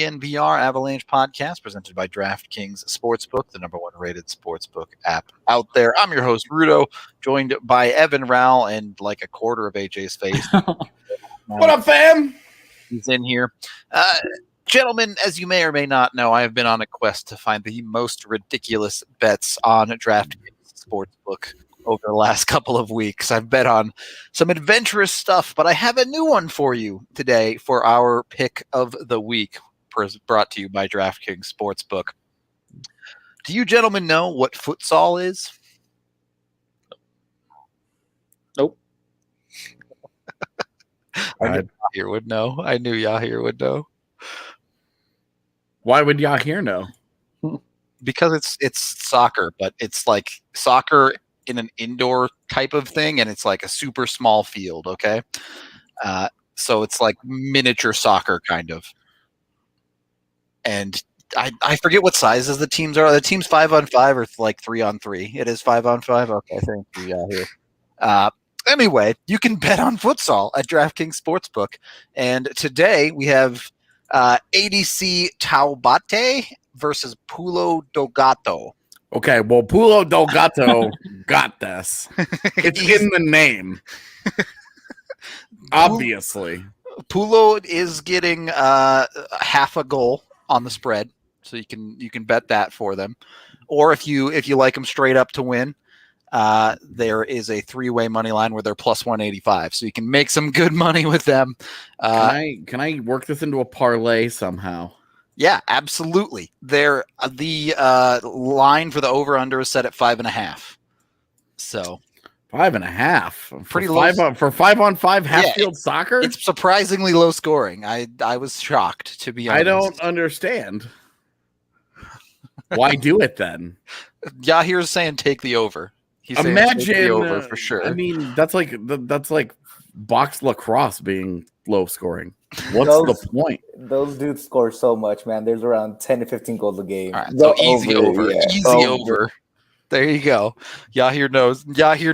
DNVR Avalanche podcast presented by DraftKings Sportsbook, the number one rated sportsbook app out there. I'm your host, Rudo, joined by Evan Rowell and like a quarter of AJ's face. What up, fam? He's in here. Gentlemen, as you may or may not know, I have been on a quest to find the most ridiculous bets on DraftKings Sportsbook over the last couple of weeks. I've bet on some adventurous stuff, but I have a new one for you today for our pick of the week, brought to you by DraftKings Sportsbook. Do you gentlemen know what futsal is? Nope. I knew Yahir would know. I knew Yahir would know. Why would Yahir know? Because it's soccer, but it's like soccer in an indoor type of thing, and it's like a super small field, okay? So it's like miniature soccer, kind of. And I forget what sizes the teams are. The team's 5-on-5 or like 3-on-3. It is 5-on-5? Okay, thank you, Yahir. Anyway, you can bet on futsal at DraftKings Sportsbook. And today we have ADC Taubate versus Pulo do Gato. Okay, well, Pulo do Gato got this. It's in the name. Obviously. Pulo is getting half a goal on the spread, so you can bet that for them. Or if you like them straight up to win, there is a three-way money line where they're plus 185, so you can make some good money with them. Can I work this into a parlay somehow? Yeah, absolutely. The line for the over/under is set at 5.5. So 5.5, pretty low for 5-on-5 half-field soccer. It's surprisingly low scoring. I was shocked, to be honest. I don't understand. Why do it then? Yahir's saying take the over. He's Imagine saying take the over for sure. I mean, that's like box lacrosse being low scoring. What's the point? Those dudes score so much, man. There's around 10 to 15 goals a game. All right, so easy over. Yeah. Easy over. There you go. Yahir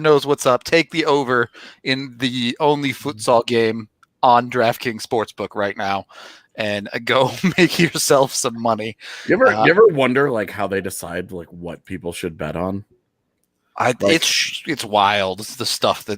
knows what's up. Take the over in the only futsal game on DraftKings Sportsbook right now, and go make yourself some money. You ever wonder like how they decide like what people should bet on? It's wild. It's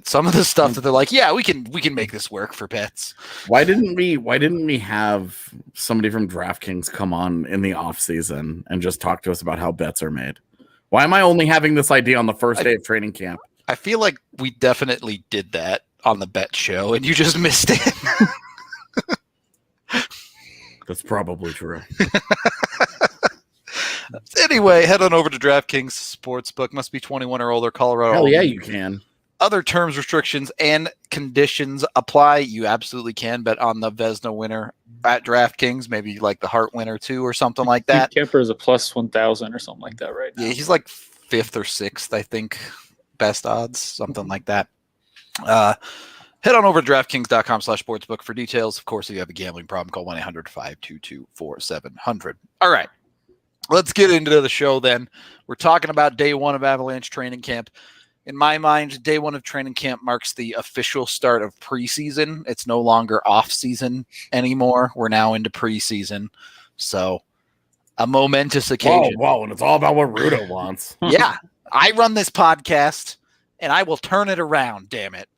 some of the stuff that they're like, yeah, we can make this work for bets. Why didn't we have somebody from DraftKings come on in the off season and just talk to us about how bets are made? Why am I only having this idea on the first day of training camp? I feel like we definitely did that on the bet show, and you just missed it. That's probably true. Anyway, head on over to DraftKings Sportsbook. Must be 21 or older. Colorado. Hell yeah, you can. Other terms, restrictions, and conditions apply. You absolutely can bet on the Vezina winner at DraftKings, maybe like the Hart winner too, or something like that. Kemper is a plus 1,000 or something like that right now. Yeah, he's like 5th or 6th, I think, best odds, something like that. Head on over to DraftKings.com/sportsbook for details. Of course, if you have a gambling problem, call 1-800-522-4700. All right. Let's get into the show then. We're talking about day one of Avalanche training camp. In my mind, day one of training camp marks the official start of preseason. It's no longer off-season anymore. We're now into preseason. So, a momentous occasion. Whoa, and it's all about what Rudo wants. Yeah. I run this podcast, and I will turn it around, damn it.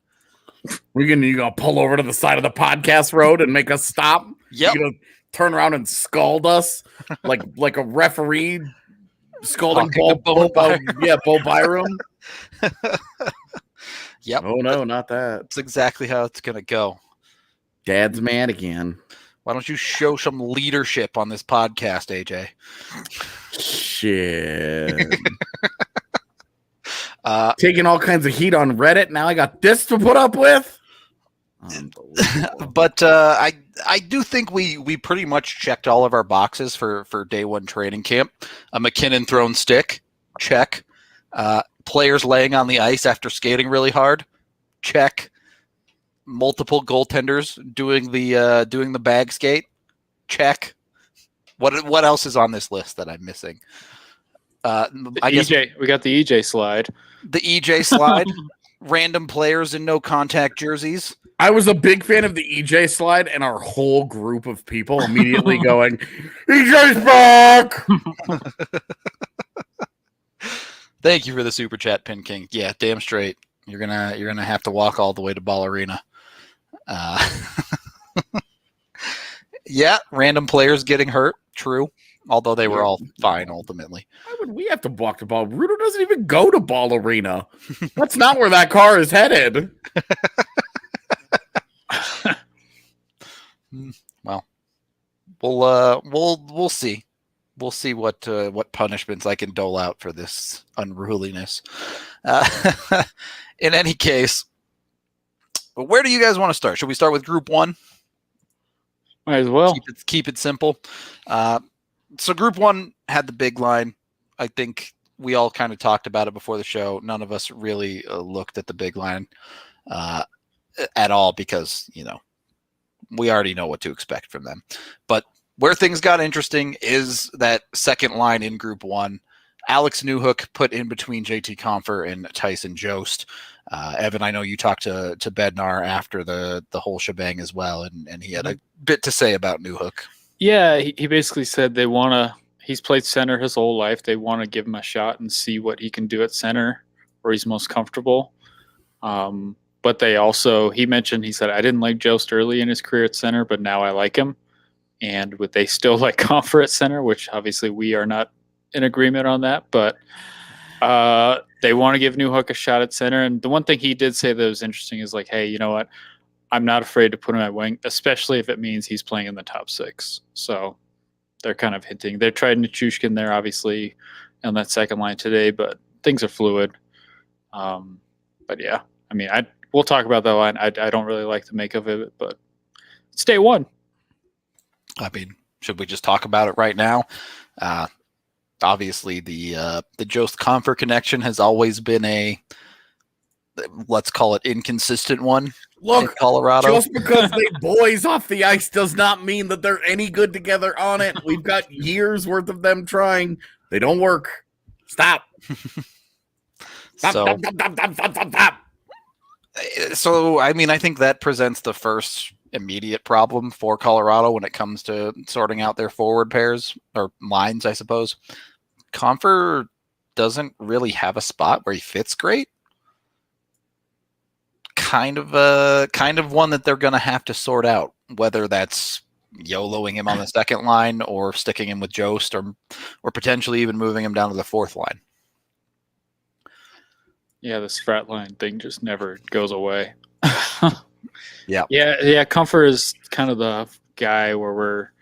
You gonna pull over to the side of the podcast road and make us stop? Yep. You gonna turn around and scald us like a referee scalding Bo Byram? Yep. Oh no, not that. That's exactly how it's gonna go. Dad's mad again. Why don't you show some leadership on this podcast, AJ? Shit. Taking all kinds of heat on Reddit. Now I got this to put up with. But I do think we pretty much checked all of our boxes for day one training camp. A McKinnon thrown stick, check. Players laying on the ice after skating really hard, check. Multiple goaltenders doing the bag skate, check. What else is on this list that I'm missing? I guess we got the EJ slide. The EJ slide. Random players in no contact jerseys. I was a big fan of the EJ slide, and our whole group of people immediately going, EJ's back! Thank you for the super chat, Pin King. Yeah, damn straight. You're gonna have to walk all the way to Ball Arena. Yeah, random players getting hurt. True, although they were all fine ultimately. Why would we have to walk the ball? Rudo doesn't even go to Ball Arena. That's not where that car is headed. Well, we'll see. We'll see what punishments I can dole out for this unruliness. In any case, where do you guys want to start? Should we start with Group 1? Might as well. Keep it simple. So Group 1 had the big line. I think we all kind of talked about it before the show. None of us really looked at the big line at all because, we already know what to expect from them. But where things got interesting is that second line in Group 1. Alex Newhook put in between JT Compher and Tyson Jost. Evan, I know you talked to Bednar after the whole shebang as well, and he had a bit to say about Newhook. Yeah, he basically said he's played center his whole life. They want to give him a shot and see what he can do at center where he's most comfortable. But he said, I didn't like Jost early in his career at center, but now I like him. And they still like Compher at center, which obviously we are not in agreement on that, but they want to give Newhook a shot at center. And the one thing he did say that was interesting is like, hey, you know what? I'm not afraid to put him at wing, especially if it means he's playing in the top 6. So they're kind of hinting. They tried Nichushkin there, obviously, on that second line today, but things are fluid. But yeah, I mean, we'll talk about that line. I don't really like the make of it, but it's day one. I mean, should we just talk about it right now? Obviously, the Jost Compher connection has always been a, let's call it, inconsistent one. Look, in Colorado. Just because they boys off the ice does not mean that they're any good together on it. We've got years worth of them trying. They don't work. Stop. Stop. So, I mean, I think that presents the first immediate problem for Colorado when it comes to sorting out their forward pairs or lines, I suppose. Compher doesn't really have a spot where he fits great. Kind of one that they're going to have to sort out, whether that's YOLOing him on the second line or sticking him with Jost or potentially even moving him down to the fourth line. Yeah, this frat line thing just never goes away. Yeah. Yeah. Compher is kind of the guy where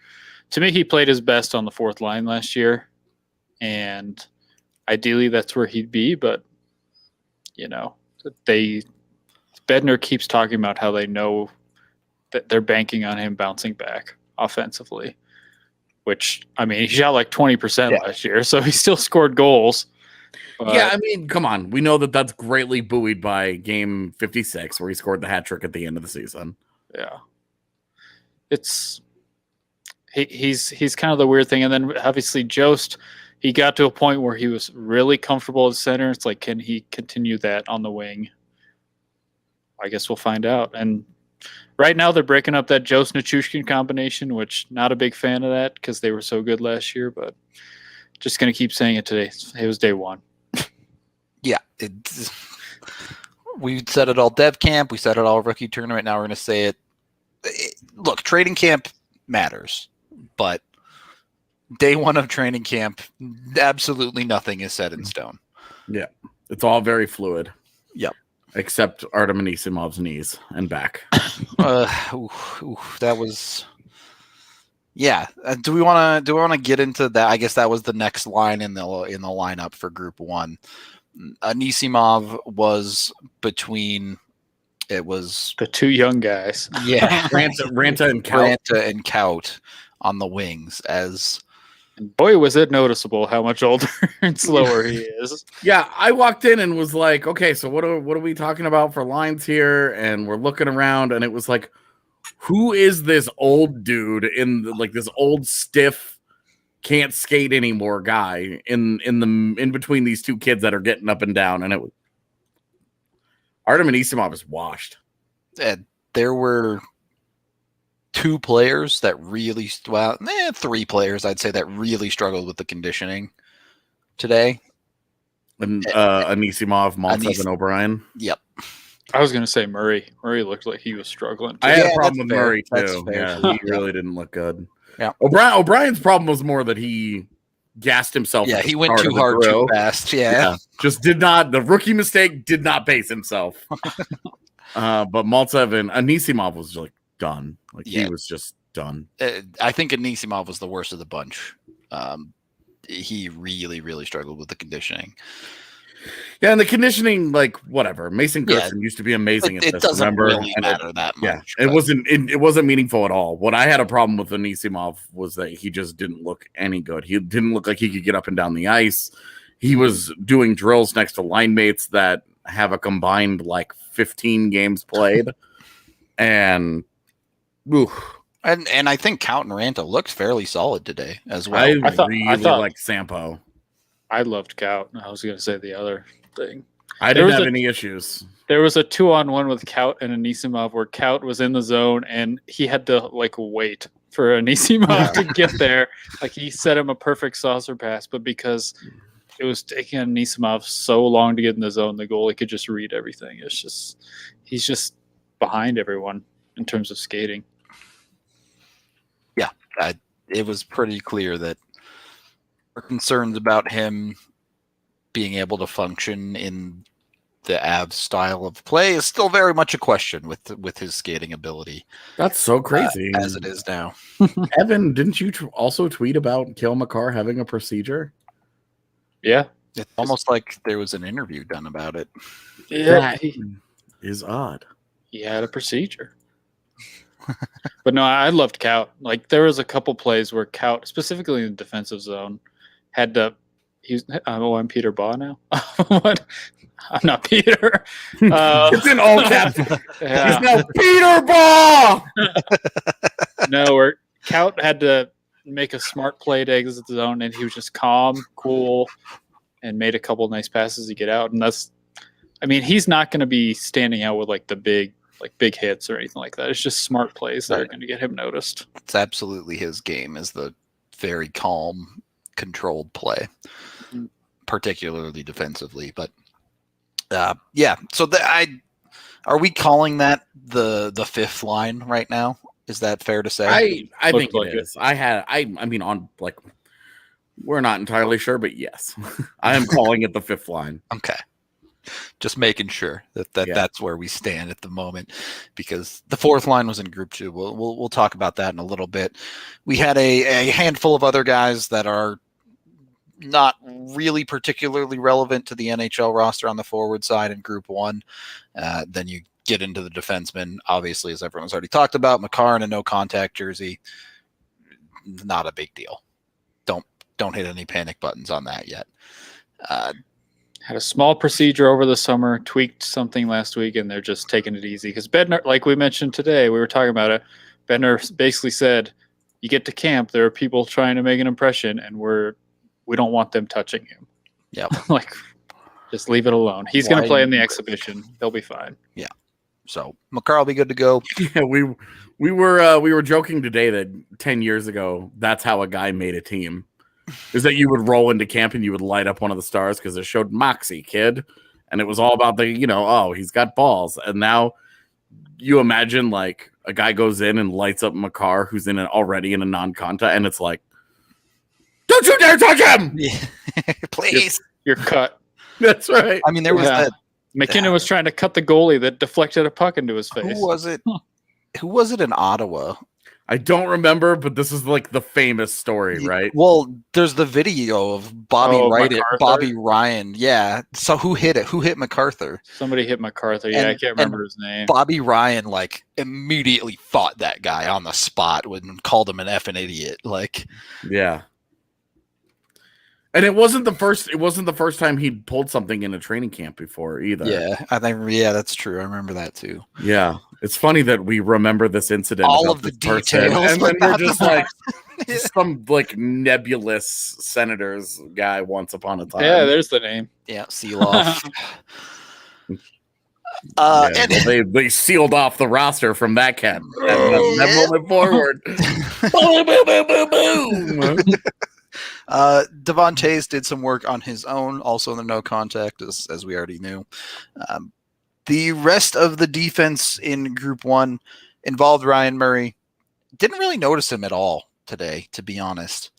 to me, he played his best on the fourth line last year. And ideally that's where he'd be. But, Bednar keeps talking about how they know that they're banking on him bouncing back offensively, which, I mean, he shot like 20% last year. So he still scored goals. Yeah, I mean, come on. We know that that's greatly buoyed by game 56 where he scored the hat trick at the end of the season. Yeah. He's kind of the weird thing. And then obviously Jost, he got to a point where he was really comfortable at center. It's like, can he continue that on the wing? I guess we'll find out. And right now they're breaking up that Jost-Nichushkin combination, which not a big fan of that because they were so good last year, but just going to keep saying it today. It was day one. Yeah. We said it all dev camp. We said it all rookie tournament. Now we're going to say it. Look, training camp matters, but day one of training camp, absolutely nothing is set in stone. Yeah. It's all very fluid. Yep. Except Artem Anisimov's knees and back. That was, yeah. Do we want to get into that? I guess that was the next line in the lineup for Group 1. Anisimov was between. It was the two young guys. Yeah, Ranta and Kaut. Ranta and Kaut on the wings as. Boy, was it noticeable how much older and slower he is. Yeah, I walked in and was like, okay, so what are we talking about for lines here? And we're looking around, and it was like, who is this old dude this old stiff, can't skate anymore guy in between these two kids that are getting up and down? And it was Artem Anisimov is washed. there were 2 players that really, well, 3 players I'd say that really struggled with the conditioning today. And Anisimov, Maltsev, and O'Brien. Yep. I was going to say Murray. Murray looked like he was struggling. I had a Yeah, problem that's with fair. Murray That's too. fair. Yeah, he really didn't look good. Yeah. O'Brien's problem was more that he gassed himself. Yeah, at the he went start too of the hard drill. too fast. Yeah. Just did not. The rookie mistake did not pace himself. But Maltsev and Anisimov was like done. Like he was just done. I think Anisimov was the worst of the bunch. He really, really struggled with the conditioning. Yeah, and the conditioning, like whatever. Mason Gerson used to be amazing at It this. doesn't Remember? really And matter that much. it wasn't meaningful at all. What I had a problem with Anisimov was that he just didn't look any good. He didn't look like he could get up and down the ice. He was doing drills next to line mates that have a combined like 15 games played, and And I think Count and Ranta looked fairly solid today as well. I thought like Sampo. I loved Cout. I was going to say the other thing. I didn't have any issues. There was a 2-on-1 with Cout and Anisimov where Cout was in the zone and he had to like wait for Anisimov to get there. Like he set him a perfect saucer pass, but because it was taking Anisimov so long to get in the zone, the goalie could just read everything. He's just behind everyone in terms of skating. Yeah, it was pretty clear that our concerns about him being able to function in the Avs style of play is still very much a question with his skating ability. That's so crazy as it is now. Evan, didn't you also tweet about Cale Makar having a procedure? Yeah, It's almost like there was an interview done about it. yeah, Is odd. he had a procedure. But no, I loved Cout. Like there was a couple plays where Cout, specifically in the defensive zone, had to. I'm Peter Baugh now. What? I'm not Peter. It's in all caps. Yeah. He's now Peter Baugh. No, where Cout had to make a smart play to exit the zone, and he was just calm, cool, and made a couple nice passes to get out. And he's not going to be standing out with like the big hits or anything like that. It's just smart plays that are going to get him noticed. It's absolutely his game, is the very calm, controlled play, particularly defensively. But yeah, so are we calling that the fifth line right now? Is that fair to say? I think like it is. We're not entirely sure, but yes, I am calling it the fifth line. Okay. Just making sure that Yeah. that's where we stand at the moment, because the fourth line was in Group 2. We'll talk about that in a little bit. We had a handful of other guys that are not really particularly relevant to the NHL roster on the forward side in Group 1. Then you get into the defensemen, obviously, as everyone's already talked about. Makar in a no-contact jersey, not a big deal. Don't hit any panic buttons on that yet. Had a small procedure over the summer, tweaked something last week, and they're just taking it easy. Because Bednar, like we mentioned today, we were talking about it. Bednar basically said, "You get to camp, there are people trying to make an impression, and we don't want them touching him." Yeah, like just leave it alone. He's going to play in the exhibition. He'll be fine. Yeah. So Makar will be good to go. Yeah, we were joking today that 10 years ago, that's how a guy made a team. Is that you would roll into camp and you would light up one of the stars because it showed Moxie, kid. And it was all about he's got balls. And now you imagine like a guy goes in and lights up Makar, who's already in a non-contact, and it's like, don't you dare touch him! Please. You're cut. That's right. I mean, there was that. McKinnon was trying to cut the goalie that deflected a puck into his face. Who was it? Who was it in Ottawa? I don't remember, but this is like the famous story, right? Well, there's the video of Bobby Ryan. Yeah. So who hit it? Who hit MacArthur? Somebody hit MacArthur. Yeah, I can't remember his name. Bobby Ryan like immediately fought that guy on the spot and called him an effing idiot. Like, yeah. And it wasn't the first time he'd pulled something in a training camp before either. Yeah, that's true. I remember that too. Yeah. It's funny that we remember this incident. All of the details. And then we're just like some like nebulous Senators guy once upon a time. Yeah, there's the name. Yeah, Seeloff. And they sealed off the roster from that that moment forward. boom, boom, boom, boom. Devon Tays did some work on his own, also in the no contact, as we already knew. The rest of the defense in Group 1 involved Ryan Murray. Didn't really notice him at all today, to be honest,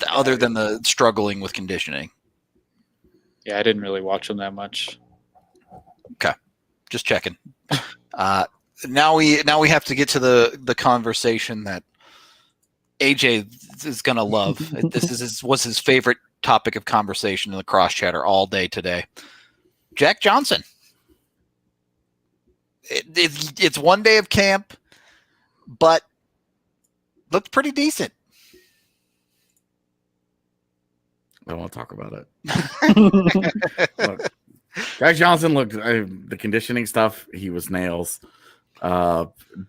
other than the struggling with conditioning. Yeah, I didn't really watch him that much. Okay, just checking. Now we have to get to the conversation that AJ is gonna love. This was his favorite topic of conversation in the cross chatter all day today. Jack Johnson. It's one day of camp, but looked pretty decent. I don't want to talk about it. Look, Jack Johnson looked the conditioning stuff. He was nails.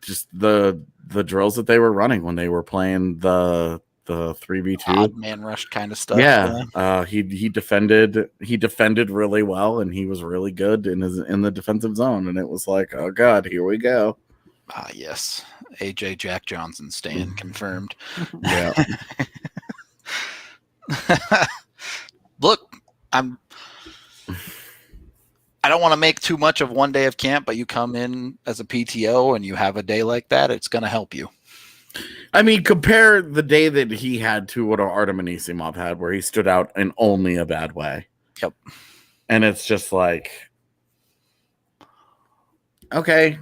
Just the drills that they were running when they were playing the 3v2 odd man rush kind of stuff. Yeah. He defended really well, and he was really good in the defensive zone. And it was like, oh god, here we go. Yes, AJ Jack Johnson stand confirmed. Yeah. Look, I don't want to make too much of one day of camp, but you come in as a PTO and you have a day like that, it's going to help you. I mean, compare the day that he had to what Artem Anisimov had, where he stood out in only a bad way. Yep. And it's just like, okay,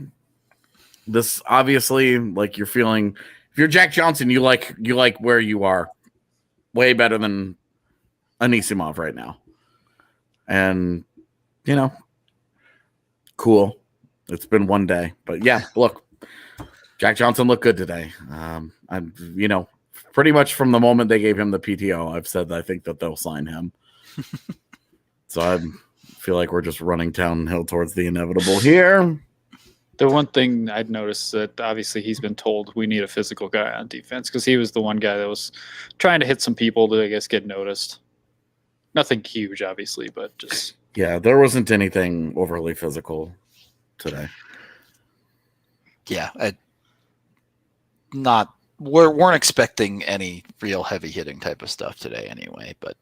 this obviously, like, you're feeling, if you're Jack Johnson, you like where you are way better than Anisimov right now. And, you know, cool. It's been one day, but yeah, look, Jack Johnson looked good today. I'm, pretty much from the moment they gave him the PTO, I've said that I think that they'll sign him. So I feel like we're just running downhill towards the inevitable here. The one thing I'd noticed that obviously he's been told we need a physical guy on defense, because he was the one guy that was trying to hit some people to, I guess, get noticed. Nothing huge, obviously, but just... Yeah, there wasn't anything overly physical today. Yeah, weren't expecting any real heavy hitting type of stuff today anyway. But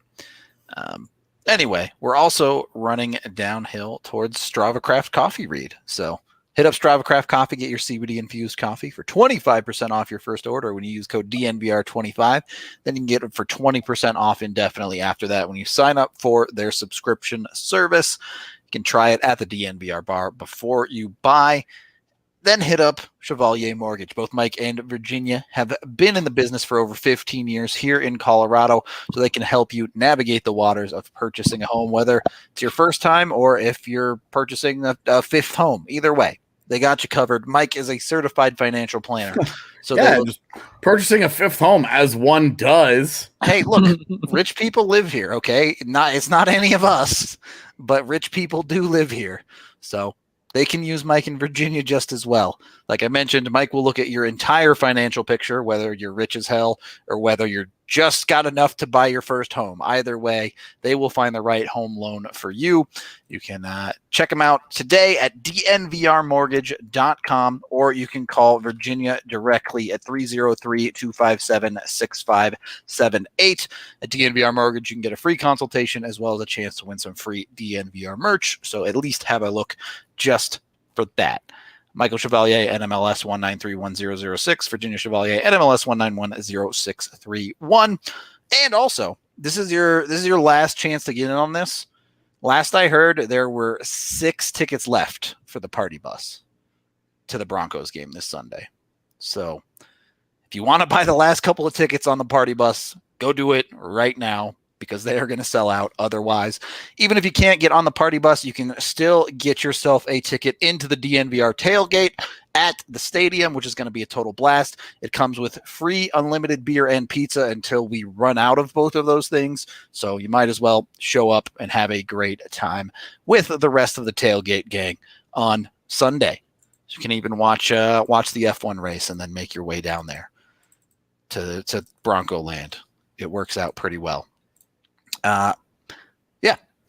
anyway, we're also running downhill towards Strava Craft Coffee Read. So hit up Strava Craft Coffee, get your CBD infused coffee for 25% off your first order when you use code DNVR25. Then you can get it for 20% off indefinitely after that when you sign up for their subscription service. You can try it at the DNVR bar before you buy. Then hit up Chevalier Mortgage. Both Mike and Virginia have been in the business for over 15 years here in Colorado, so they can help you navigate the waters of purchasing a home, whether it's your first time or if you're purchasing a fifth home. Either way, they got you covered. Mike is a certified financial planner. So yeah, just purchasing a fifth home as one does. Hey, look, rich people live here, okay? It's not any of us, but rich people do live here. So they can use Mike and Virginia just as well. Like I mentioned, Mike will look at your entire financial picture, whether you're rich as hell or whether you're just got enough to buy your first home. Either way, they will find the right home loan for you. You can check them out today at dnvrmortgage.com, or you can call Virginia directly at 303-257-6578. At DNVR Mortgage, you can get a free consultation as well as a chance to win some free DNVR merch. So at least have a look just for that. Michael Chevalier, NMLS 1931006. Virginia Chevalier, NMLS 1910631. And also, this is your last chance to get in on this. Last I heard, there were 6 tickets left for the party bus to the Broncos game this Sunday. So if you want to buy the last couple of tickets on the party bus, go do it right now, because they are going to sell out otherwise. Even if you can't get on the party bus, you can still get yourself a ticket into the DNVR tailgate at the stadium, which is going to be a total blast. It comes with free unlimited beer and pizza until we run out of both of those things. So you might as well show up and have a great time with the rest of the tailgate gang on Sunday. You can even watch the F1 race and then make your way down there to Bronco Land. It works out pretty well. Yeah,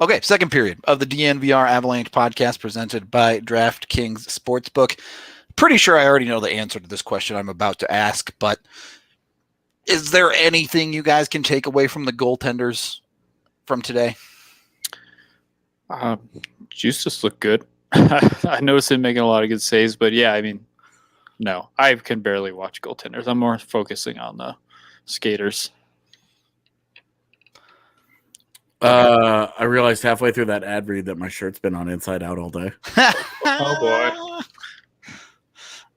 Okay, second period of the DNVR Avalanche podcast presented by DraftKings Sportsbook. Pretty sure I already know the answer to this question I'm about to ask, but is there anything you guys can take away from the goaltenders from today? Juice just looked good. I noticed him making a lot of good saves, but yeah, I mean, no, I can barely watch goaltenders. I'm more focusing on the skaters. I realized halfway through that ad read that my shirt's been on inside out all day. Oh boy.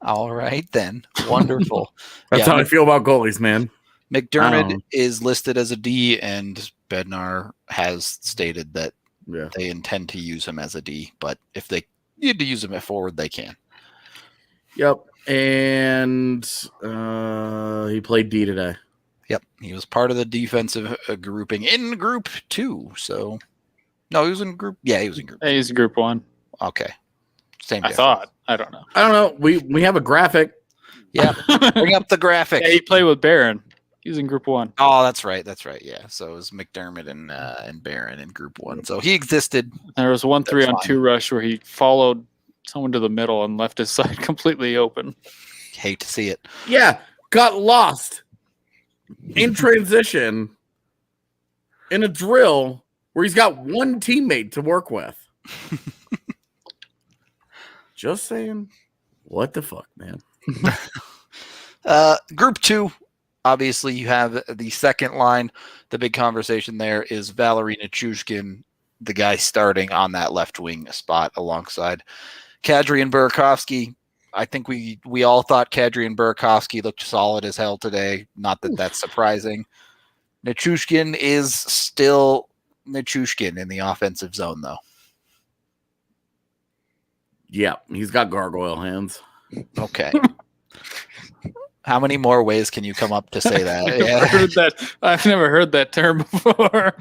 All right then. Wonderful. That's how I feel about goalies, man. McDermott is listed as a D, and Bednar has stated that they intend to use him as a D, but if they need to use him at forward, they can. Yep. And he played D today. Yep. He was part of the defensive grouping in Group 2. So, no, he was in Group. Yeah, he was in Group. He's in Group 1. Okay. Same. I thought. I don't know. We have a graphic. Yeah. Bring up the graphic. Yeah, he played with Barron. He was in Group 1. Oh, that's right. That's right. Yeah. So it was McDermott and Barron in Group 1. So he existed. There was 1 3-on-2 rush where he followed someone to the middle and left his side completely open. Hate to see it. Yeah. Got lost in transition in a drill where he's got one teammate to work with. Just saying. What the fuck, man? Group 2, obviously you have the second line. The big conversation there is Valeri Nichushkin, the guy starting on that left wing spot alongside Kadri and Burakovsky. I think we all thought Kadri and Burakovsky looked solid as hell today. Not that that's surprising. Nichushkin is still Nichushkin in the offensive zone, though. Yeah, he's got gargoyle hands. Okay. How many more ways can you come up to say that? I've never heard that term before.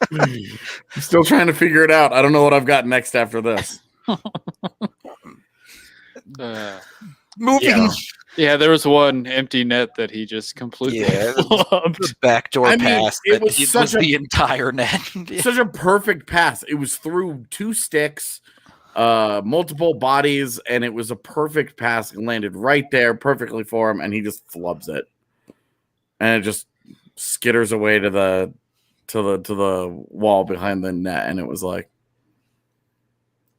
I'm still trying to figure it out. I don't know what I've got next after this. Moving. Yeah, there was one empty net that he just completely flubbed. Backdoor pass. It was the entire net. Such a perfect pass. It was through 2 sticks, multiple bodies, and it was a perfect pass. It landed right there perfectly for him, and he just flubs it. And it just skitters away to the wall behind the net, and it was like,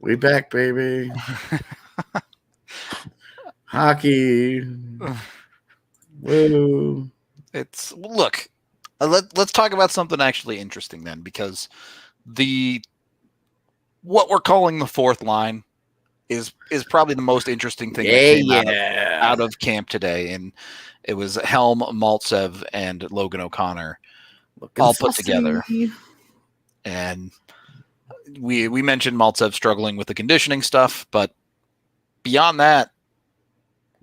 we back, baby. Hockey. Woo. Let's talk about something actually interesting then, because what we're calling the fourth line is probably the most interesting thing that came out of camp today, and it was Helm, Maltsev, and Logan O'Connor all put together. And we mentioned Maltsev struggling with the conditioning stuff, but beyond that,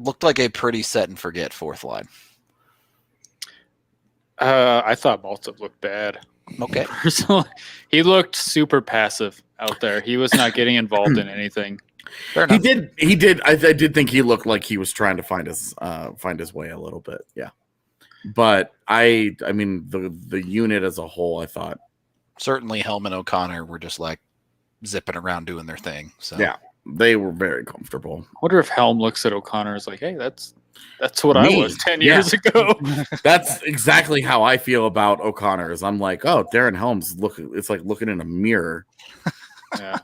looked like a pretty set and forget fourth line. I thought Maltsev looked bad. Okay. Personally, he looked super passive out there. He was not getting involved in anything. He did. I did think he looked like he was trying to find his way a little bit. Yeah. But I mean, the unit as a whole, I thought. Certainly Helm and O'Connor were just like zipping around doing their thing. So yeah, they were very comfortable. I wonder if Helm looks at O'Connor and is like, hey, that's what I was 10 years ago. That's exactly how I feel about O'Connor. Is I'm like, oh, Darren Helm's it's like looking in a mirror. Yeah.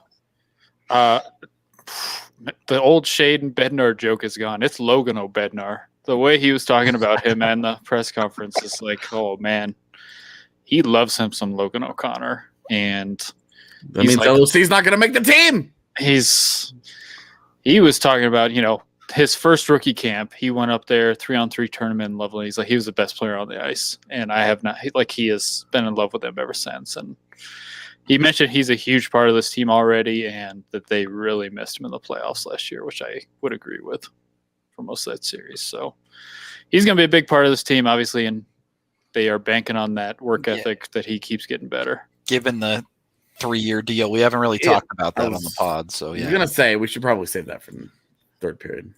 The old Shade and Bednar joke is gone. It's Logan O'Bednar. The way he was talking about him and the press conference is like, oh man, he loves him some Logan O'Connor, and that means LOC's not going to make the team. He was talking about, his first rookie camp. He went up there 3-on-3 tournament in Loveland. He's like, he was the best player on the ice, and I have not. He has been in love with him ever since. And he mentioned he's a huge part of this team already, and that they really missed him in the playoffs last year, which I would agree with for most of that series. So he's going to be a big part of this team, obviously, and they are banking on that work ethic that he keeps getting better. Given the 3-year deal, we haven't really talked about that on the pod. So yeah, I was going to say we should probably save that for the third period.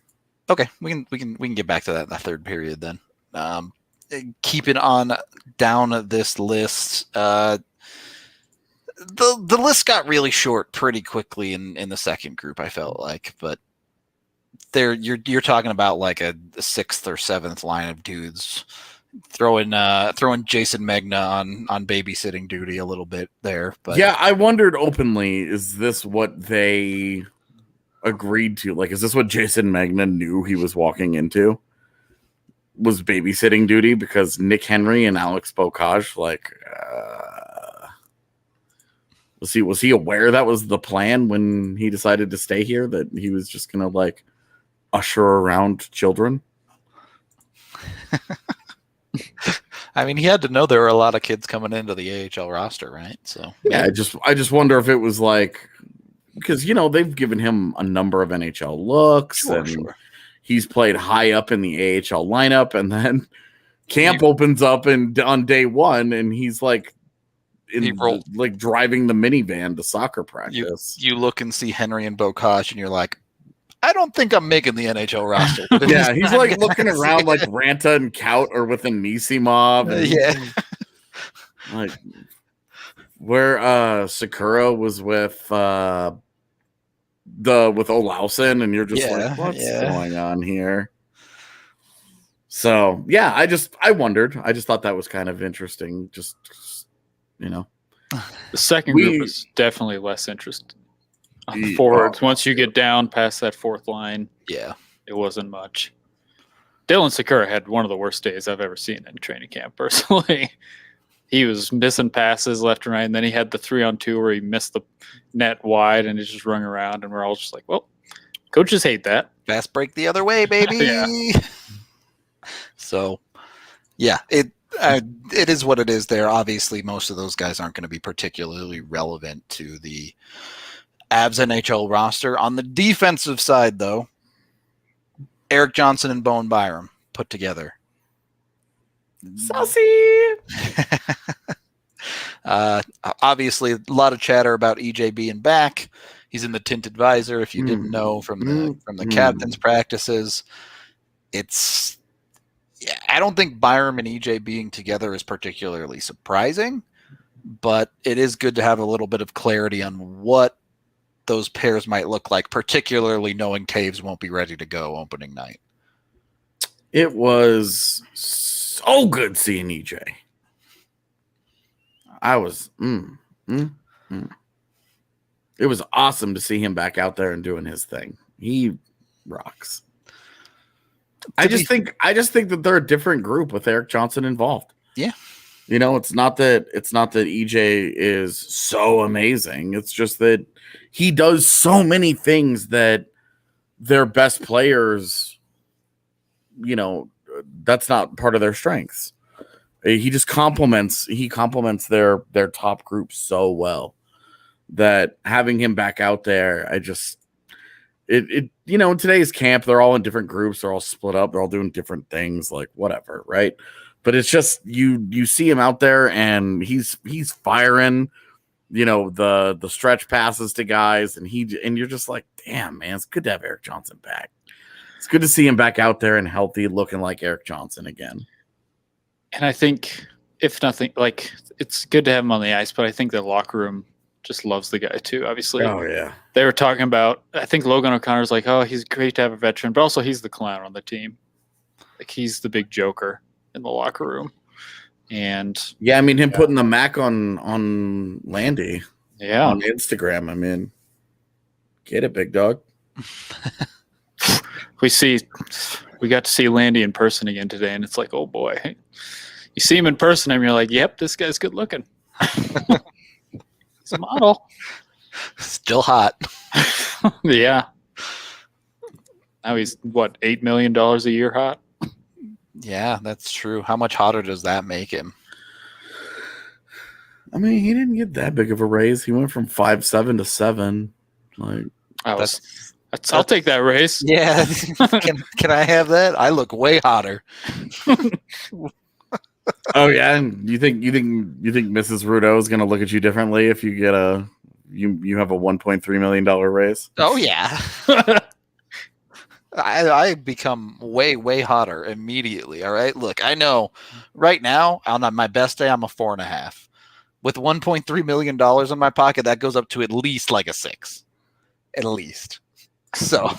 Okay, we can get back to that in the third period then. Keeping on down this list, the list got really short pretty quickly in the second group, I felt like, but you're talking about like a sixth or seventh line of dudes throwing Jason Megna on babysitting duty a little bit there. But yeah, I wondered openly, is this what they agreed to? Like, is this what Jason Megna knew he was walking into? Was babysitting duty? Because Nick Henry and Alex Bocage, like, was he aware that was the plan when he decided to stay here? That he was just gonna like usher around children? I mean, he had to know there were a lot of kids coming into the AHL roster, right? So yeah, I just wonder if it was like, because they've given him a number of NHL looks, and he's played high up in the AHL lineup, and then camp opens up on day one, and he's like driving the minivan to soccer practice. You look and see Henry and Bocage, and you're like, I don't think I'm making the NHL roster. Yeah, he's like looking around like Ranta and Kaut are with Anisimov. Like where Sakura was with Olausen, and you're just like, what's going on here? So yeah, I wondered. I just thought that was kind of interesting. Just the second group was definitely less interesting. On the forwards, once you get down past that fourth line, it wasn't much. Dylan Sakura had one of the worst days I've ever seen in training camp, personally. He was missing passes left and right, and then he had the 3-on-2 where he missed the net wide and he just rung around, and we're all just like, well, coaches hate that. Fast break the other way, baby. So, yeah, it is what it is there. Obviously, most of those guys aren't going to be particularly relevant to the Avs NHL roster. On the defensive side, though, Eric Johnson and Bowen Byram put together. Saucy! Obviously, a lot of chatter about EJ being back. He's in the tinted visor, if you didn't know, from the captain's practices. I don't think Byram and EJ being together is particularly surprising, but it is good to have a little bit of clarity on what those pairs might look like, particularly knowing Taves won't be ready to go opening night. It was so good seeing EJ. I was It was awesome to see him back out there and doing his thing. He rocks. I just think that they're a different group with Eric Johnson involved. Yeah. It's not that EJ is so amazing. It's just that he does so many things that their best players, that's not part of their strengths. He just complements their top group so well that having him back out there, in today's camp, they're all in different groups, they're all split up, they're all doing different things, like whatever, right? But it's just you see him out there and he's firing, the stretch passes to guys, and you're just like, damn, man, it's good to have Eric Johnson back. It's good to see him back out there and healthy, looking like Eric Johnson again. And I think, if nothing, like, it's good to have him on the ice, but I think the locker room just loves the guy too, obviously. Oh, yeah. They were talking about, I think Logan O'Connor's like, oh, he's great to have a veteran, but also he's the clown on the team. Like, he's the big joker in the locker room. And yeah, I mean, him putting the Mac on Landy on Instagram, I mean, get it, big dog. We got to see Landy in person again today, and it's like, oh boy. You see him in person and you're like, yep, this guy's good looking. He's a model. Still hot. Yeah. Now he's, $8 million a year hot? Yeah, that's true. How much hotter does that make him? I mean, he didn't get that big of a raise. He went from 5'7" to 7. Like, I'll take that raise. Yeah. Can I have that? I look way hotter. Oh yeah, and you think Mrs. Rudo is going to look at you differently if you get you have a $1.3 million raise? Oh yeah. I become way hotter immediately. All right. Look, I know right now on my best day I'm a 4.5. With $1.3 million in my pocket, that goes up to at least like a 6. At least. So.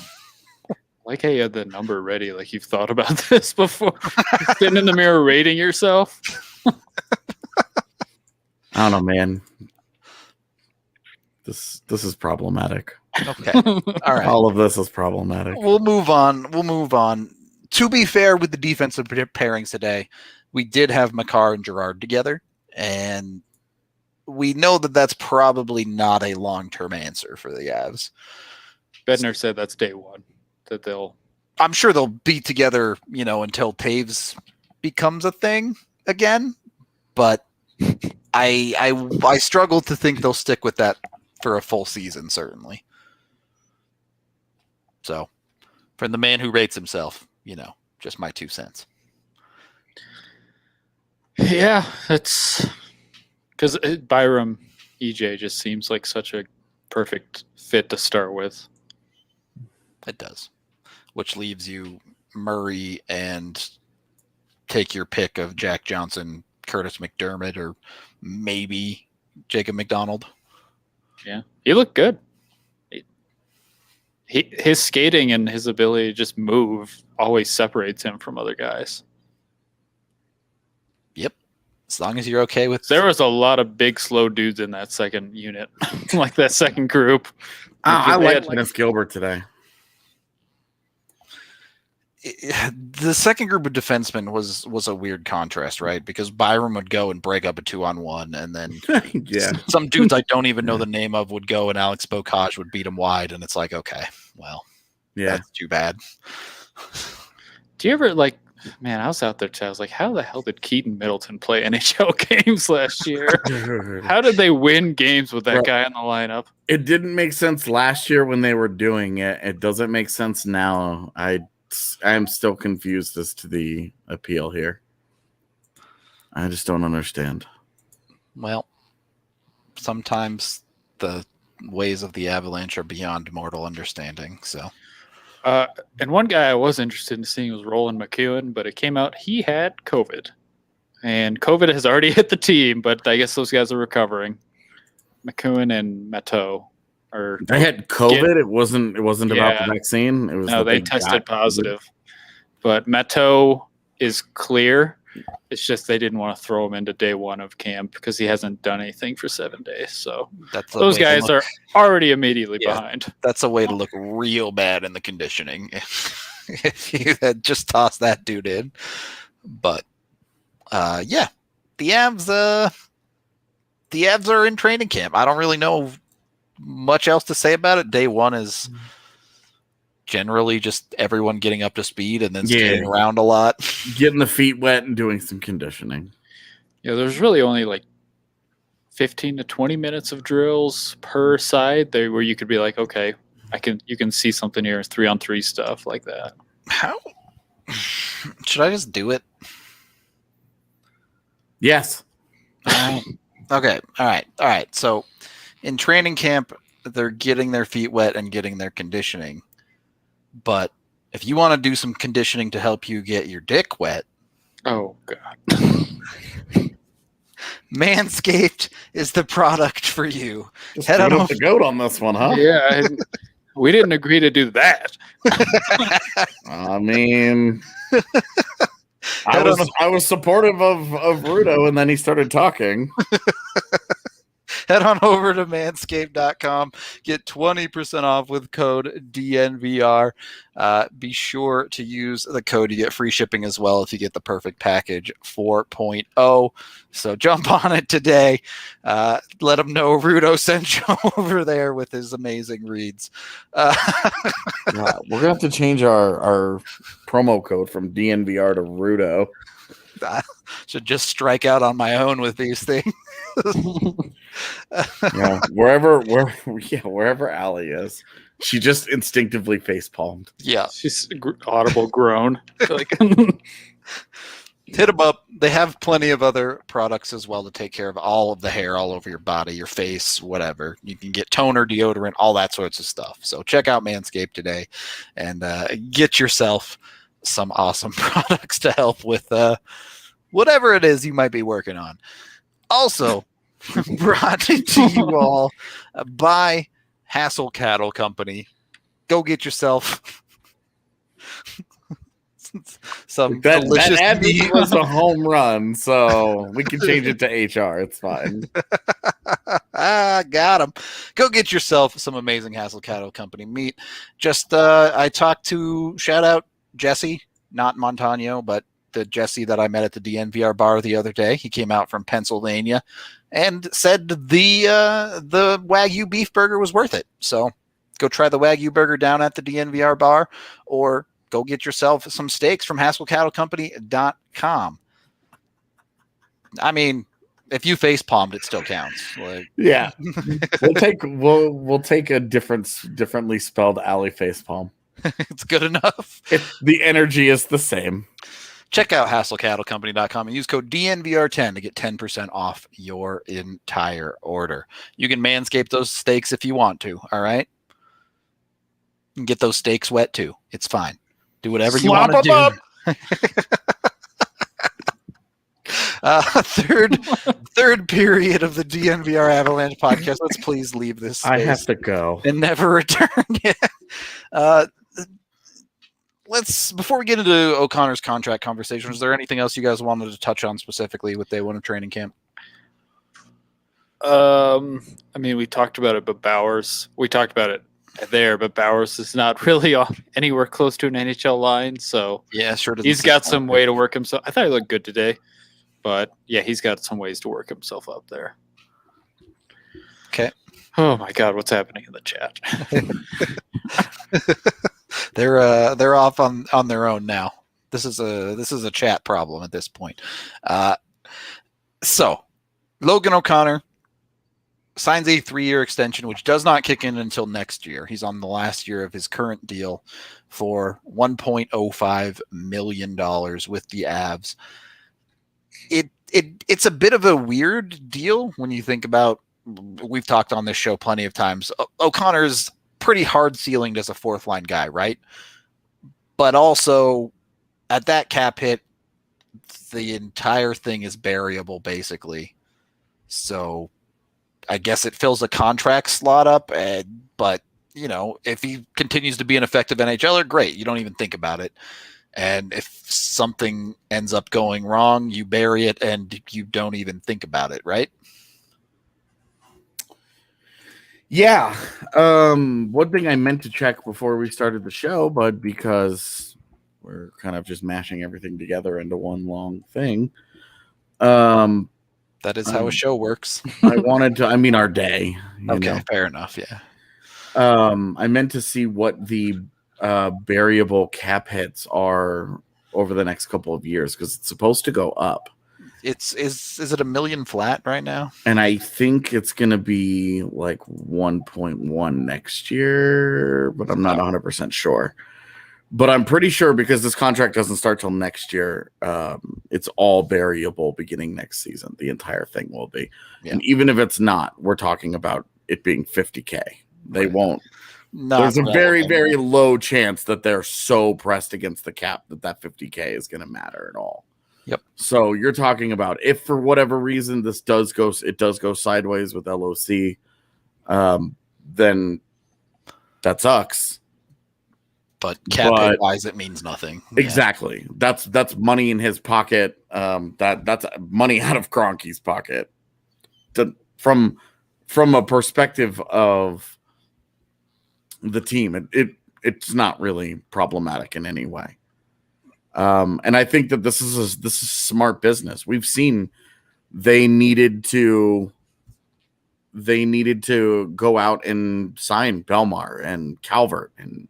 Like how you had the number ready, like you've thought about this before. Sitting in the mirror rating yourself. I don't know, man. This is problematic. Okay. All right. All of this is problematic. We'll move on. To be fair with the defensive pairings today, we did have Makar and Gerard together, and we know that that's probably not a long-term answer for the Avs. Bednar said that's day one. That I'm sure they'll be together, until Taves becomes a thing again. But I struggle to think they'll stick with that for a full season, certainly. So, from the man who rates himself, just my 2 cents. Yeah, it's because Byram EJ just seems like such a perfect fit to start with. It does. Which leaves you Murray and take your pick of Jack Johnson, Curtis McDermott, or maybe Jacob McDonald. Yeah, he looked good. His skating and his ability to just move always separates him from other guys. Yep. As long as you're okay with... There was a lot of big, slow dudes in that second unit, like that second group. I like Linus Gilbert today. The second group of defensemen was a weird contrast, right? Because Byram would go and break up a 2-on-1, and then some dudes I don't even know the name of would go, and Alex Bocage would beat him wide, and it's like, okay, well, that's too bad. Do you ever man, I was out there too. I was like, how the hell did Keaton Middleton play NHL games last year? How did they win games with that guy in the lineup? It didn't make sense last year when they were doing it. It doesn't make sense now. I'm still confused as to the appeal here. I just don't understand. Well, sometimes the ways of the Avalanche are beyond mortal understanding. So, and one guy I was interested in seeing was Roland McEwen, but it came out he had COVID, and COVID has already hit the team. But I guess those guys are recovering. McEwen and Matteau. They had COVID. It wasn't about the vaccine. It was they tested positive. But Matteau is clear. It's just they didn't want to throw him into day one of camp because he hasn't done anything for 7 days. So those guys are already immediately behind. That's a way to look real bad in the conditioning if you had just tossed that dude in. But the Avs are in training camp. I don't really know much else to say about it. Day one is generally just everyone getting up to speed and then skating around a lot, getting the feet wet and doing some conditioning. Yeah, there's really only 15 to 20 minutes of drills per side there where you could be like, okay, you can see something here, 3-on-3 stuff like that. How should I just do it? Yes. Okay. All right. So in training camp, they're getting their feet wet and getting their conditioning. But if you want to do some conditioning to help you get your dick wet, oh God, Manscaped is the product for you. Just head on the goat on this one, huh? Yeah, we didn't agree to do that. I mean, I was supportive of Rudo, and then he started talking. Head on over to manscaped.com. Get 20% off with code DNVR. Be sure to use the code. You get free shipping as well if you get the Perfect Package 4.0. So jump on it today. Let them know Rudo sent you over there with his amazing reads. We're going to have to change our promo code from DNVR to Rudo. I should just strike out on my own with these things. Wherever Allie is, she just instinctively face palmed. Yeah, she's audible groan. Hit them up. They have plenty of other products as well to take care of all of the hair all over your body, your face, whatever. You can get toner, deodorant, all that sorts of stuff. So check out Manscaped today and get yourself some awesome products to help with whatever it is you might be working on. Also, brought to you all by Hassel Cattle Company. Go get yourself some delicious that ad meat. was a home run, so we can change it to HR. It's fine. Got him. Go get yourself some amazing Hassel Cattle Company meat. Just I talked to shout out Jesse, not Montano, but the Jesse that I met at the DNVR bar the other day. He came out from Pennsylvania and said the Wagyu beef burger was worth it. So go try the Wagyu burger down at the DNVR bar, or go get yourself some steaks from HaskellCattleCompany.com. I mean, if you face palmed, it still counts. Like, yeah, we'll take a differently spelled alley face palm. It's good enough. The energy is the same. Check out HaskellCattleCompany.com and use code DNVR10 to get 10% off your entire order. You can manscape those steaks if you want to. All right, you can get those steaks wet too. It's fine. Do whatever you want to do. Third period of the DNVR Avalanche podcast. Let's please leave this space I have to go and never return. Let's, before we get into O'Connor's contract conversation, is there anything else you guys wanted to touch on specifically with day one of training camp? I mean, we talked about it, but we talked about it there, but Bowers is not really anywhere close to an NHL line, so yeah, sure. He's got some way to work himself. I thought he looked good today, but yeah, he's got some ways to work himself up there. Okay. Oh my God, what's happening in the chat? They're off on their own now. This is a chat problem at this point. So Logan O'Connor signs a 3-year extension, which does not kick in until next year. He's on the last year of his current deal for $1.05 million with the Avs. It's a bit of a weird deal when you think about, we've talked on this show plenty of times. O'Connor's pretty hard ceilinged as a fourth line guy, right? But also at that cap hit, the entire thing is variable basically. So I guess it fills a contract slot up, but you know, if he continues to be an effective NHLer, great. You don't even think about it. And if something ends up going wrong, you bury it and you don't even think about it, right? Yeah. One thing I meant to check before we started the show, but because we're kind of just mashing everything together into one long thing. That is how a show works. I wanted to, our day. Okay, fair enough. Yeah. I meant to see what the variable cap hits are over the next couple of years, because it's supposed to go up. Is it $1 million flat right now? And I think it's going to be like 1.1 next year, but I'm not 100% sure. But I'm pretty sure, because this contract doesn't start till next year, it's all variable beginning next season. The entire thing will be. Yeah. And even if it's not, we're talking about it being $50K. They won't. There's a very, very low chance that they're so pressed against the cap that $50K is going to matter at all. Yep. So you're talking about, if for whatever reason it does go sideways with LOC, then that sucks. But cap wise, it means nothing. Exactly. Yeah. That's money in his pocket. That's money out of Kroenke's pocket. From a perspective of the team, it's not really problematic in any way. And I think that this is smart business. We've seen they needed to go out and sign Belmar and Calvert, and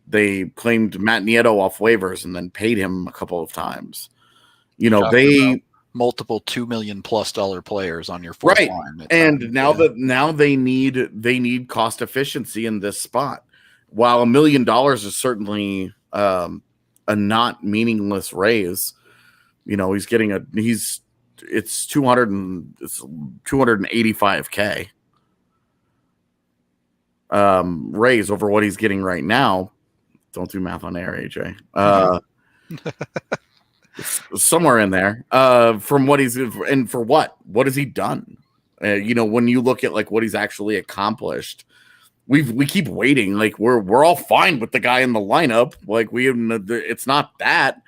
they claimed Matt Nieto off waivers and then paid him a couple of times. You know, they multiple $2 million+ players on your fourth line. And now they need cost efficiency in this spot. While $1 million is certainly a not meaningless raise, you know, it's 285K raise over what he's getting right now. Don't do math on air, AJ. Somewhere in there, from what he's, and for what has he done? When you look at like what he's actually accomplished, we keep waiting. Like we're all fine with the guy in the lineup. Like it's not that.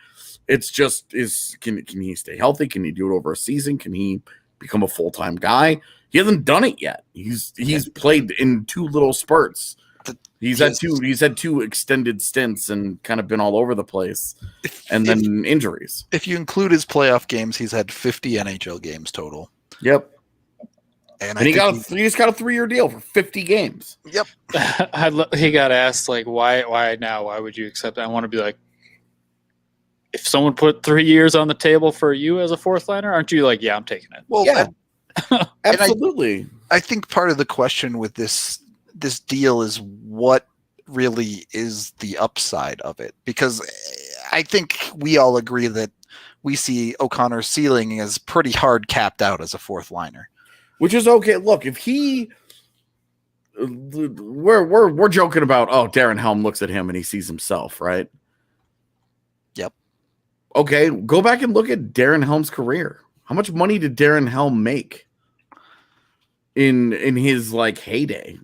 It's just can he stay healthy? Can he do it over a season? Can he become a full-time guy? He hasn't done it yet. He's played in 2 little spurts. He's had two extended stints and kind of been all over the place, then injuries. If you include his playoff games, he's had 50 NHL games total. Yep. And he just got a 3-year deal for 50 games. Yep. He got asked like, why now? Why would you accept that? I want to be like, if someone put 3 years on the table for you as a fourth liner, aren't you like, yeah, I'm taking it? Well, yeah, absolutely. I think part of the question with this deal is what really is the upside of it, because I think we all agree that we see O'Connor's ceiling as pretty hard capped out as a fourth liner, which is okay. Look, if we're joking about, Darren Helm looks at him and he sees himself, right? Yep. Okay, go back and look at Darren Helm's career. How much money did Darren Helm make in his like heyday?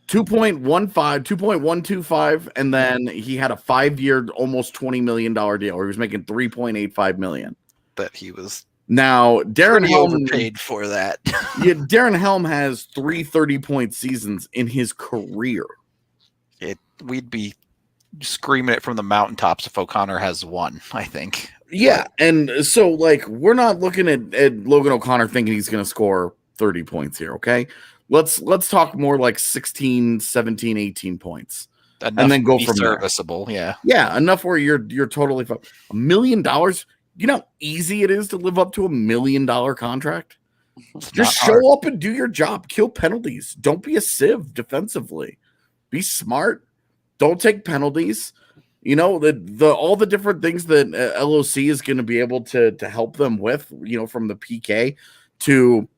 2.125, and then he had a 5-year, almost $20 million deal where he was making $3.85 million. But he was now Darren Helm overpaid for that. Yeah, Darren Helm has 3 30-point seasons in his career. We'd be screaming it from the mountaintops if O'Connor has one, I think. Yeah, and so like we're not looking at Logan O'Connor thinking he's going to score 30 points here, okay? Let's talk more like 16, 17, 18 points. Enough and then go from serviceable, there. Yeah, enough where you're totally $1 million. You know how easy it is to live up to $1 million contract? Just show up and do your job. Kill penalties. Don't be a sieve defensively. Be smart. Don't take penalties. The all the different things that LOC is going to be able to help them with, from the PK to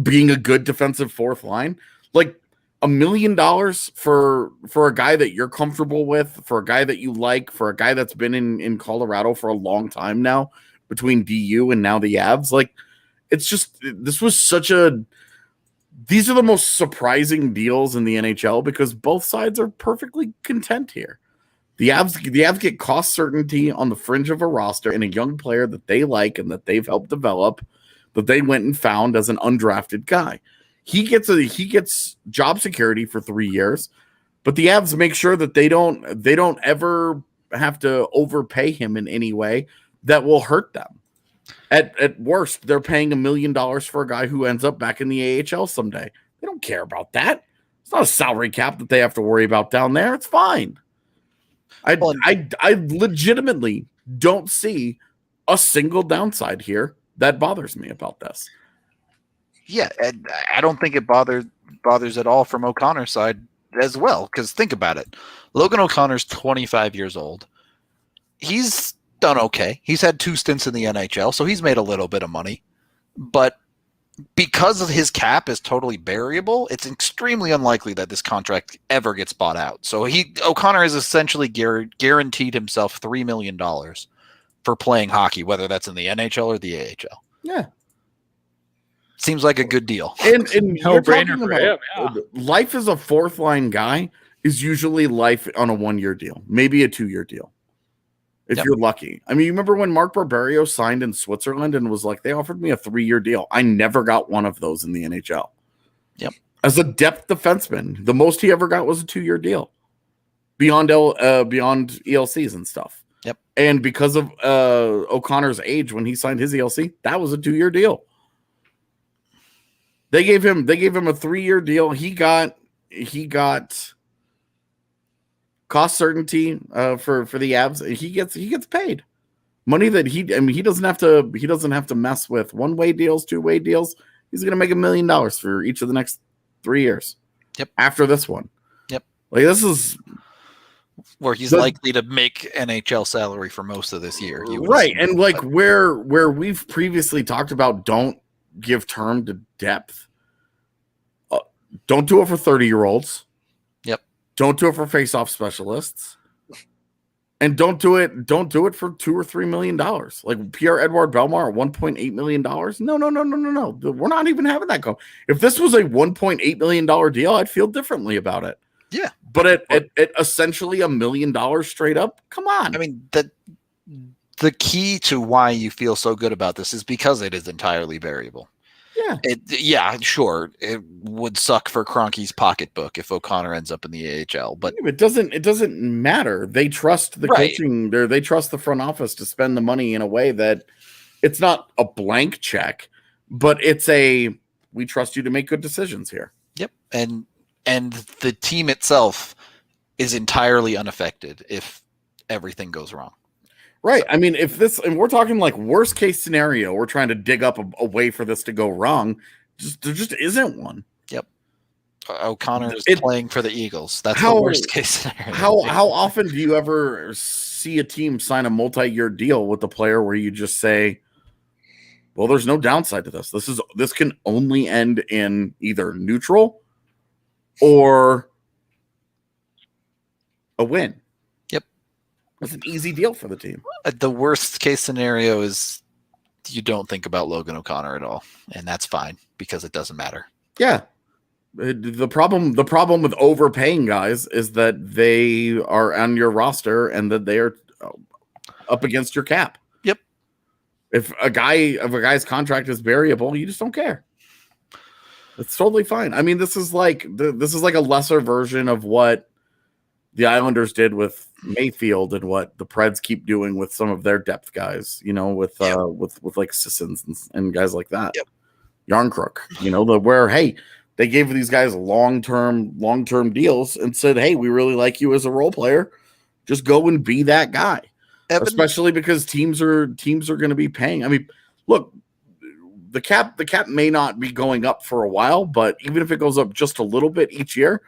being a good defensive fourth line. Like $1 million for a guy that you're comfortable with, for a guy that you like, for a guy that's been in Colorado for a long time now, between DU and now the Avs. Like, it's just, these are the most surprising deals in the NHL because both sides are perfectly content here. The Avs get cost certainty on the fringe of a roster and a young player that they like and that they've helped develop, that they went and found as an undrafted guy. He gets job security for 3 years, but the Avs make sure that they don't ever have to overpay him in any way that will hurt them. At worst, they're paying $1 million for a guy who ends up back in the AHL someday. They don't care about that. It's not a salary cap that they have to worry about down there. It's fine. I legitimately don't see a single downside here that bothers me about this. Yeah, and I don't think it bothers at all from O'Connor's side as well, because think about it. Logan O'Connor's 25 years old. He's done okay. He's had 2 stints in the NHL, so he's made a little bit of money. But because of his cap is totally variable, it's extremely unlikely that this contract ever gets bought out. So O'Connor has essentially guaranteed himself $3 million for playing hockey, whether that's in the NHL or the AHL. Yeah. Seems like a good deal. And no brainer for him. Yeah. Life as a fourth line guy is usually life on a 1-year deal, maybe a 2-year deal. If you're lucky. I mean, you remember when Mark Barberio signed in Switzerland and was like, they offered me a 3-year deal. I never got one of those in the NHL. Yep. As a depth defenseman, the most he ever got was a 2-year deal beyond ELCs and stuff. Yep. And because of O'Connor's age when he signed his ELC, that was a 2-year deal. They gave him a 3-year deal. He got cost certainty for the Avs. He gets paid money that he doesn't have to mess with 1-way deals, 2-way deals. He's gonna make $1 million for each of the next 3 years. Yep. After this one. Yep. Like this is where he's likely to make NHL salary for most of this year. Right. And like where we've previously talked about, don't give term to depth. Don't do it for 30-year-olds. Yep. Don't do it for face-off specialists. And don't do it for $2 or $3 million. Like Pierre-Edouard Bellemare at $1.8 million. No. We're not even having that go. If this was a $1.8 million deal, I'd feel differently about it. Yeah. But at essentially $1 million straight up, come on. I mean, the key to why you feel so good about this is because it is entirely variable. Yeah. Sure. It would suck for Kroenke's pocketbook if O'Connor ends up in the AHL, but it doesn't matter. They trust the coaching there. They trust the front office to spend the money in a way that it's not a blank check, but it's we trust you to make good decisions here. Yep. And the team itself is entirely unaffected if everything goes wrong. Right. I mean, and we're talking like worst case scenario, we're trying to dig up a way for this to go wrong. There just isn't one. Yep. O'Connor is playing for the Eagles. That's the worst case scenario. How often do you ever see a team sign a multi-year deal with a player where you just say, well, there's no downside to this. This can only end in either neutral or a win. It's an easy deal for the team. The worst case scenario is you don't think about Logan O'Connor at all, and that's fine because it doesn't matter. Yeah. The problem with overpaying guys is that they are on your roster and that they are up against your cap. Yep. If a guy's contract is variable, you just don't care. It's totally fine. I mean, this is like a lesser version of what the Islanders did with Mayfield and what the Preds keep doing with some of their depth guys, with like Sissons and guys like that. Yep. Yarncrook, where they gave these guys long-term deals and said, hey, we really like you as a role player. Just go and be that guy. Evan, especially because teams are going to be paying. I mean, look, the cap may not be going up for a while, but even if it goes up just a little bit each year,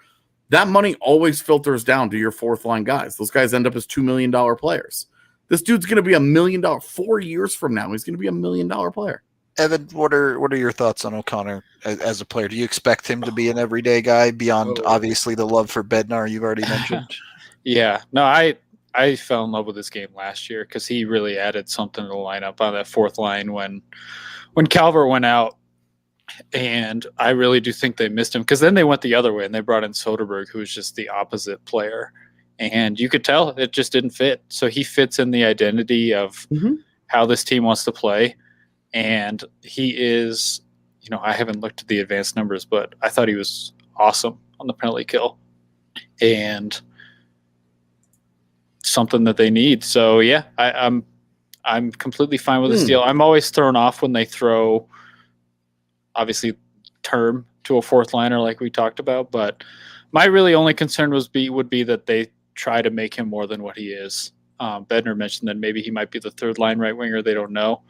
that money always filters down to your fourth line guys. Those guys end up as $2 million players. This dude's going to be $1 million 4 years from now. He's going to be $1 million player. Evan, what are your thoughts on O'Connor as a player? Do you expect him to be an everyday guy beyond obviously the love for Bednar you've already mentioned? Yeah, no, I fell in love with this game last year because he really added something to the lineup on that fourth line when Calvert went out. And I really do think they missed him because then they went the other way and they brought in Soderberg, who was just the opposite player. And you could tell it just didn't fit. So he fits in the identity of how this team wants to play. And he is, I haven't looked at the advanced numbers, but I thought he was awesome on the penalty kill. And something that they need. So, yeah, I'm completely fine with this deal. I'm always thrown off when they throw – obviously term to a fourth liner like we talked about, but my really only concern would be that they try to make him more than what he is. Bednar mentioned that maybe he might be the third line right winger. They don't know.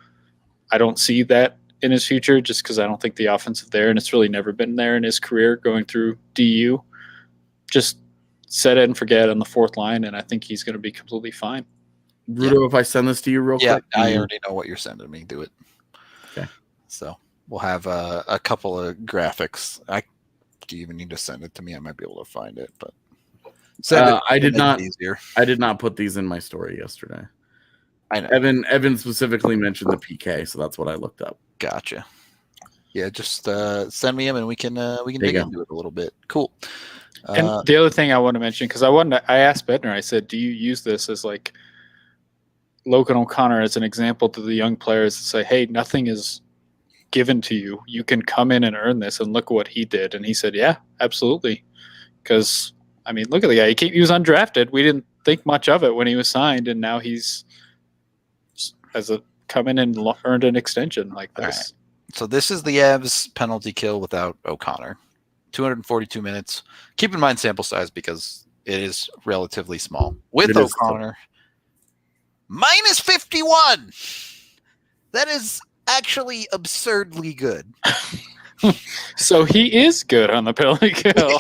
I don't see that in his future just because I don't think the offense is there, and it's really never been there in his career going through DU. Just set it and forget on the fourth line, and I think he's going to be completely fine. Rudo, if I send this to you real quick. I already know what you're sending me. Do it. Okay. So we'll have a couple of graphics. Do you even need to send it to me? I might be able to find it, but I did not put these in my story yesterday. I know. Evan specifically mentioned the PK, so that's what I looked up. Gotcha. Yeah, just send me them and we can dig into it a little bit. Cool. And the other thing I want to mention, because I asked Bednar, I said, do you use this as like Logan O'Connor as an example to the young players to say, hey, nothing is given to you. You can come in and earn this, and look what he did. And he said, yeah, absolutely. Because, I mean, look at the guy. He was undrafted. We didn't think much of it when he was signed, and now he's come in and earned an extension like this. Right. So this is the Avs penalty kill without O'Connor. 242 minutes. Keep in mind sample size because it is relatively small. With O'Connor, minus 51. That is actually absurdly good. So he is good on the penalty kill.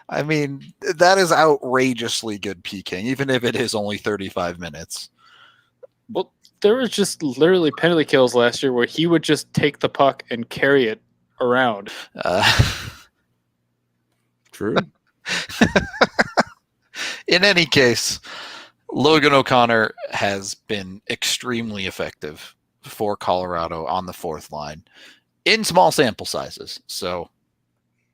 I mean, that is outrageously good PK, even if it is only 35 minutes. Well, there was just literally penalty kills last year where he would just take the puck and carry it around. True. In any case, Logan O'Connor has been extremely effective for Colorado on the fourth line in small sample sizes. So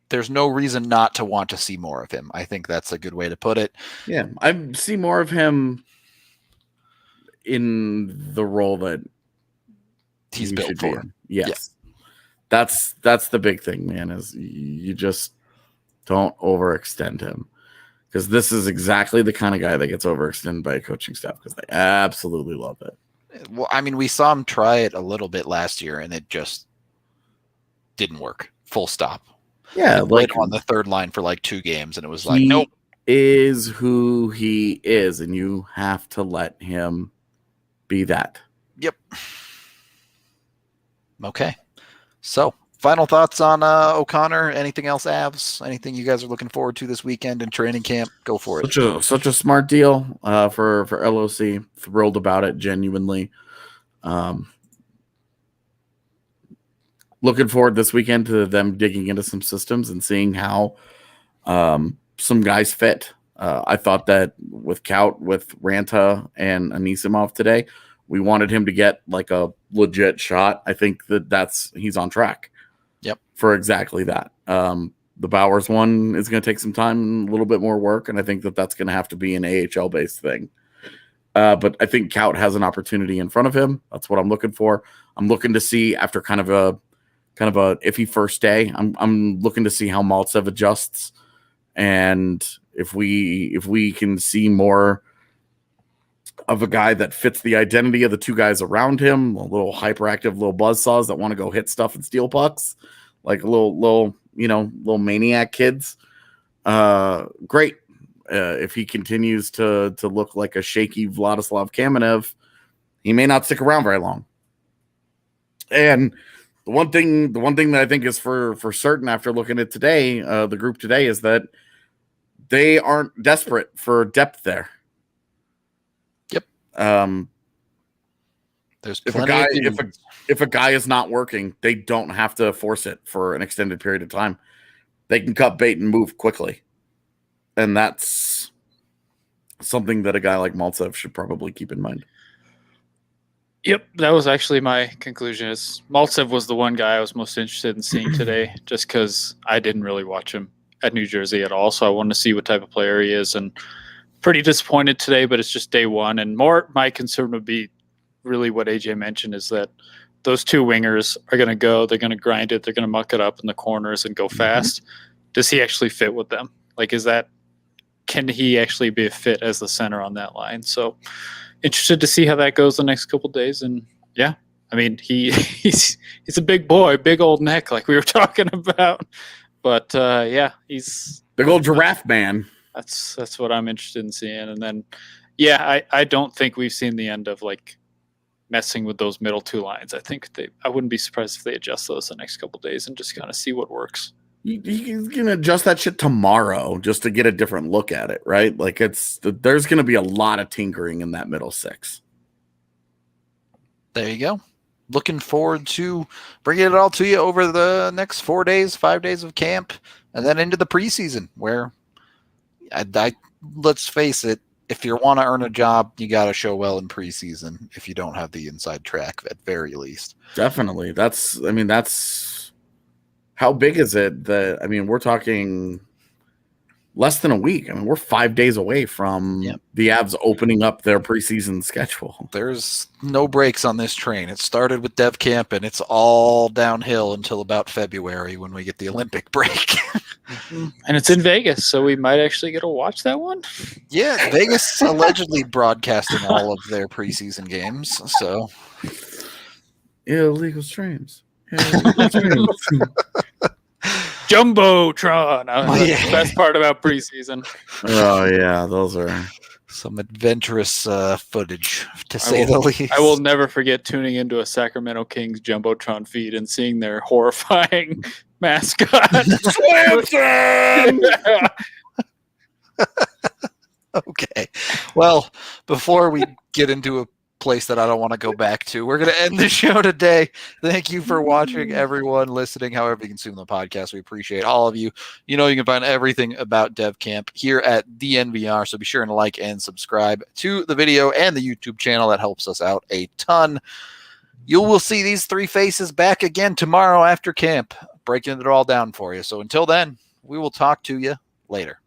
there's no reason not to want to see more of him. I think that's a good way to put it. Yeah, I see more of him in the role that He's he built should be for. in. Yes. That's the big thing, man, is you just don't overextend him. Because this is exactly the kind of guy that gets overextended by a coaching staff because they absolutely love it. Well, I mean, we saw him try it a little bit last year, and it just didn't work. Full stop. Yeah, Played on the third line for like 2 games, and it was like, he nope. is who he is, and you have to let him be that. Yep. Okay. So, final thoughts on O'Connor? Anything else, Avs? Anything you guys are looking forward to this weekend in training camp? Go for it. Such a smart deal for LOC. Thrilled about it, genuinely. Looking forward this weekend to them digging into some systems and seeing how some guys fit. I thought that with Kaut, with Ranta, and Anisimov today, we wanted him to get like a legit shot. I think he's on track. Yep. For exactly that. The Bowers one is going to take some time and a little bit more work, and I think that's going to have to be an AHL-based thing. But I think Kaut has an opportunity in front of him. That's what I'm looking for. I'm looking to see after kind of a iffy first day. I'm looking to see how Maltsev adjusts, and if we can see more of a guy that fits the identity of the 2 guys around him, a little hyperactive little buzzsaws that want to go hit stuff and steal pucks, like a little maniac kids. Great. If he continues to look like a shaky Vladislav Kamenev, he may not stick around very long. And the one thing that I think is for certain after looking at today, the group today, is that they aren't desperate for depth there. Yep. There's plenty if a guy is not working, they don't have to force it for an extended period of time. They can cut bait and move quickly. And that's something that a guy like Maltsev should probably keep in mind. Yep, that was actually my conclusion. Is Maltsev was the one guy I was most interested in seeing today, just because I didn't really watch him at New Jersey at all. So I wanted to see what type of player he is, and pretty disappointed today, but it's just day one. And more, my concern would be really what AJ mentioned, is that those 2 wingers are going to go, they're going to grind it, they're going to muck it up in the corners and go fast. Does he actually fit with them? Like, can he actually be a fit as the center on that line? So interested to see how that goes the next couple of days. And yeah, I mean, he's a big boy, big old neck, like we were talking about. But yeah, he's big old giraffe man. That's what I'm interested in seeing. And then, yeah, I don't think we've seen the end of like messing with those middle 2 lines. I think I wouldn't be surprised if they adjust those the next couple of days and just kind of see what works. He's gonna adjust that shit tomorrow just to get a different look at it, right? Like there's gonna be a lot of tinkering in that middle 6. There you go. Looking forward to bringing it all to you over the next 4 days, 5 days of camp, and then into the preseason, where let's face it, if you want to earn a job, you got to show well in preseason if you don't have the inside track at very least. Definitely. That's how big is it that, we're talking less than a week. We're 5 days away from the Avs opening up their preseason schedule. There's no breaks on this train. It started with Dev Camp, and it's all downhill until about February when we get the Olympic break. And it's in Vegas, so we might actually get to watch that one. Yeah, Vegas allegedly broadcasting all of their preseason games. So illegal streams. Jumbotron. That's the best part about preseason. Oh yeah, those are some adventurous footage, to say the least. I will never forget tuning into a Sacramento Kings Jumbotron feed and seeing their horrifying mascot. Swanson! Okay. Well, before we get into a place that I don't want to go back to. We're going to end the show today. Thank you for watching, everyone, listening, however you consume the podcast. We appreciate all of you. You know, you can find everything about Dev Camp here at DNVR, so be sure to like and subscribe to the video and the YouTube channel. That helps us out a ton. You will see these three faces back again tomorrow after camp, breaking it all down for you. So until then, we will talk to you later.